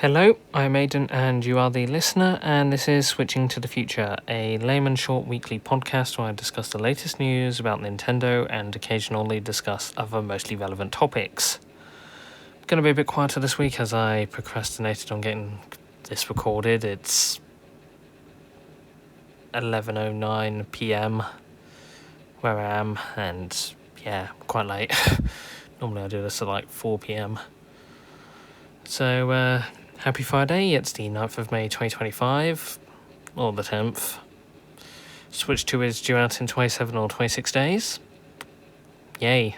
Hello, I'm Aidan and you are the listener, and this is Switching to the Future, a layman short weekly podcast where I discuss the latest news about Nintendo and occasionally discuss other mostly relevant topics. I'm going to be a bit quieter this week as I procrastinated on getting this recorded. It's 11:09 p.m. where I am, and yeah, quite late. Normally I do this at like 4 p.m. So, happy Friday, it's the 9th of May 2025, or the 10th. Switch 2 is due out in 27 or 26 days. Yay.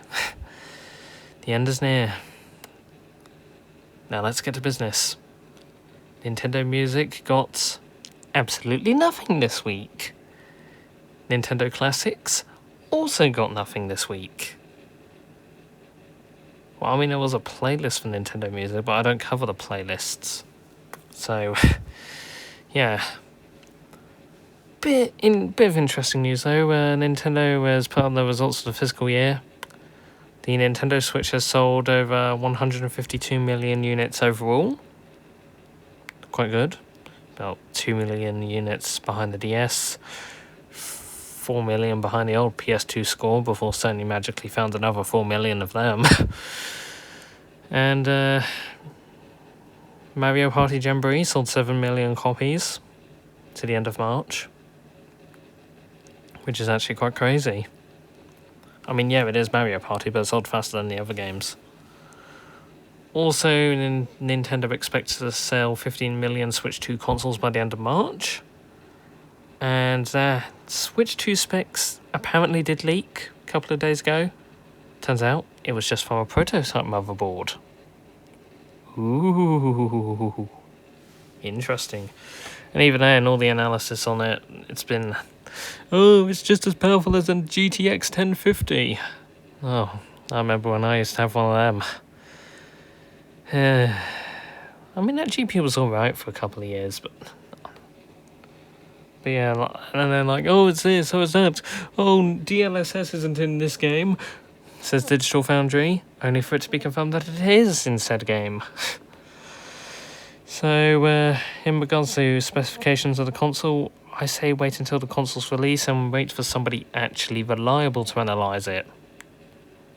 The end is near. Now let's get to business. Nintendo Music got absolutely nothing this week. Nintendo Classics also got nothing this week. Well, I mean, there was a playlist for Nintendo Music, but I don't cover the playlists. So, yeah. Bit of interesting news though. Nintendo has put on the results of the fiscal year. The Nintendo Switch has sold over 152 million units overall. Quite good. About 2 million units behind the DS. 4 million behind the old PS2 score before Sony magically found another 4 million of them. And Mario Party Jamboree sold 7 million copies to the end of March, which is actually quite crazy. I mean, yeah, it is Mario Party, but it sold faster than the other games. Also, Nintendo expects to sell 15 million Switch 2 consoles by the end of March. And Switch 2 specs apparently did leak a couple of days ago. Turns out it was just from a prototype motherboard. Ooh, interesting. And even then, all the analysis on it, it's been, it's just as powerful as a GTX 1050. Oh, I remember when I used to have one of them. I mean, that GPU was alright for a couple of years, but yeah, and then like, oh, it's this, oh, it's that. Oh, DLSS isn't in this game, says Digital Foundry, only for it to be confirmed that it is in said game. So, in regards to specifications of the console, I say wait until the console's release and wait for somebody actually reliable to analyse it.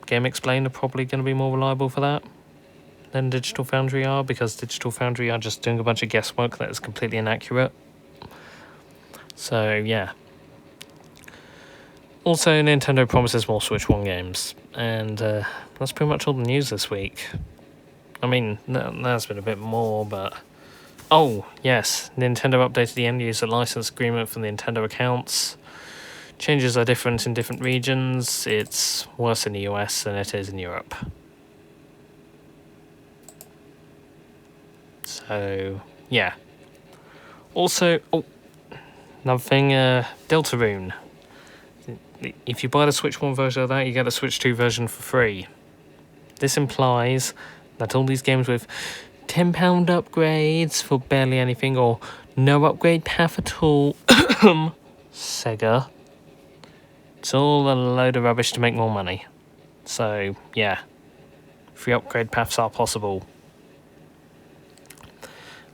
Game Explained are probably going to be more reliable for that than Digital Foundry are, because Digital Foundry are just doing a bunch of guesswork that is completely inaccurate. So, yeah. Also, Nintendo promises more Switch 1 games, and that's pretty much all the news this week. I mean, there's been a bit more, but... Oh, yes, Nintendo updated the end-user license agreement for Nintendo accounts. Changes are different in different regions. It's worse in the US than it is in Europe. So, yeah. Also, another thing, Deltarune. If you buy the Switch 1 version of that, you get the Switch 2 version for free. This implies that all these games with £10 upgrades for barely anything, or no upgrade path at all, Sega, it's all a load of rubbish to make more money. So, yeah. Free upgrade paths are possible.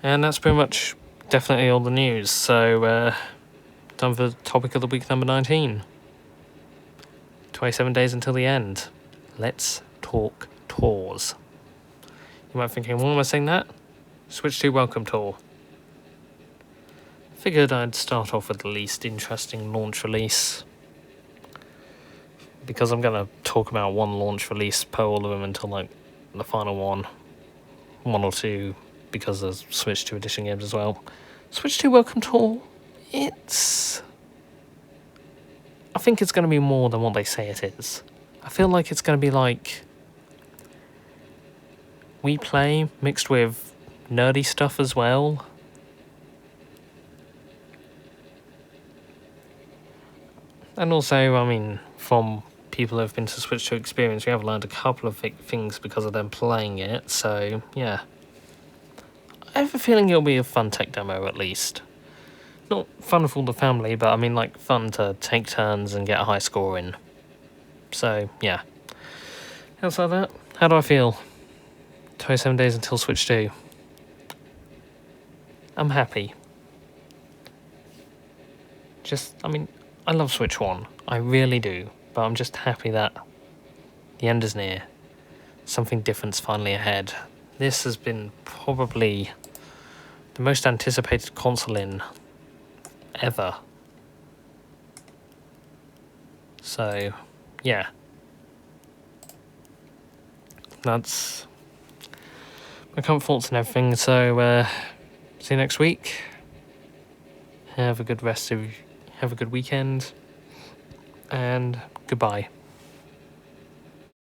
And that's pretty much definitely all the news. So, time for topic of the week number 19. 27 days until the end. Let's talk tours. You might be thinking, why am I saying that? Switch 2 Welcome Tour. Figured I'd start off with the least interesting launch release, because I'm going to talk about one launch release per all of them until like the final one or two, because there's Switch 2 edition games as well. Switch 2 Welcome Tour, I think it's going to be more than what they say it is. I feel like it's going to be like We Play mixed with nerdy stuff as well. And also, I mean, from people who have been to Switch 2 experience, we have learned a couple of things because of them playing it, so yeah. I have a feeling it'll be a fun tech demo at least. Not fun for all the family, but I mean like fun to take turns and get a high score in. So, yeah. Outside that, how do I feel? 27 days until Switch 2. I'm happy. I mean, I love Switch 1. I really do. But I'm just happy that the end is near. Something different's finally ahead. This has been probably the most anticipated console in ever. So, yeah. That's my current thoughts and everything. So, see you next week. Have a good weekend. And goodbye.